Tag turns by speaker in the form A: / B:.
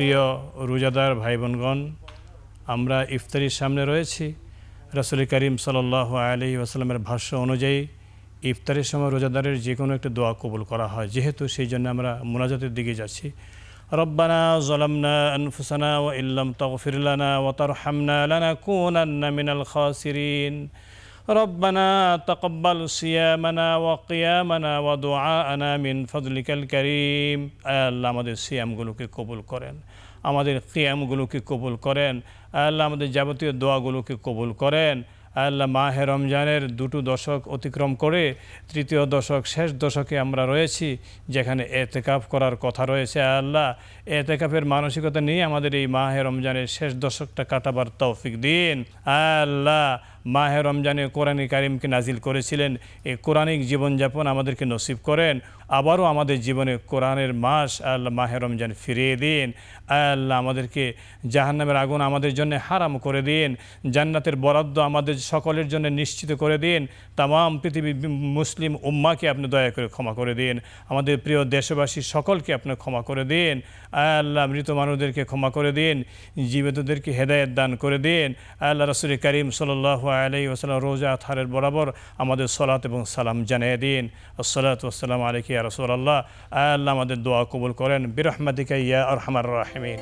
A: প্রিয় রোজাদার ভাই বোনগণ, আমরা ইফতারির সামনে রয়েছি। রাসূল করিম সাল্লাল্লাহু আলাইহি ওয়াসাল্লামের ভাষ্য অনুযায়ী ইফতারের সময় রোজাদারের যে কোনো একটা দোয়া কবুল করা হয়, যেহেতু সেই জন্য আমরা মুনাজাতের দিকে যাচ্ছি। রব্বানা যালামনা আনফুসানা ওয়া ইল্লাম তাগফির লানা ওয়া তারহামনা লানাকুনান্না মিনাল খাসিরিন। রব্বানা তাকাব্বাল সিয়ামানা ওয়া কিয়ামানা ওয়া দুআআনা মিন ফাদলিকাল কারীম। আল্লাহ আমাদের সিয়ামগুলোকে কবুল করেন, আমাদের কিয়ামগুলোকে কবুল করেন, আল্লাহ আমাদের যাবতীয় দোয়াগুলোকে কবুল করেন। আল্লাহ মাহে রমজানের দুটো দশক অতিক্রম করে তৃতীয় দশক, শেষ দশকে আমরা রয়েছি, যেখানে এতেকাফ করার কথা রয়েছে। আল্লাহ এতেকাফের মানসিকতা নিয়ে আমাদের এই মাহে রমজানের শেষ দশকটা কাটাবার তৌফিক দিন। আল্লাহ মাহে রমজানে কোরআন কারিমকে নাজিল করেছিলেন, এই কোরআনিক জীবনযাপন আমাদেরকে নসিব করেন। আবারও আমাদের জীবনে কোরআনের মাস আল্লাহ মাহে রমজান ফিরিয়ে দিন। আল্লাহ আমাদেরকে জাহান্নামের আগুন আমাদের জন্য হারাম করে দিন, জান্নাতের বরাদ্দ আমাদের সকলের জন্য নিশ্চিত করে দিন। তামাম পৃথিবী মুসলিম উম্মাকে আপনি দয়া করে ক্ষমা করে দিন, আমাদের প্রিয় দেশবাসী সকলকে আপনি ক্ষমা করে দিন। আল্লাহ মৃত মানুষদেরকে ক্ষমা করে দিন, জীবিতদেরকে হেদায়েত দান করে দিন। আল্লাহ রাসূল করিম সাল্লাল্লাহু আলাইহি ওয়াসাল্লাম রোজা আথারের বরাবর আমাদের সালাত এবং সালাম জানিয়ে দিন। আসসালাতু ওয়াসসালামু আলাইকা ইয়া রাসূলুল্লাহ। আল্লাহ আমাদের দোয়া কবুল করেন বিরহমাতিকা ইয়া আরহামার রাহিমিন।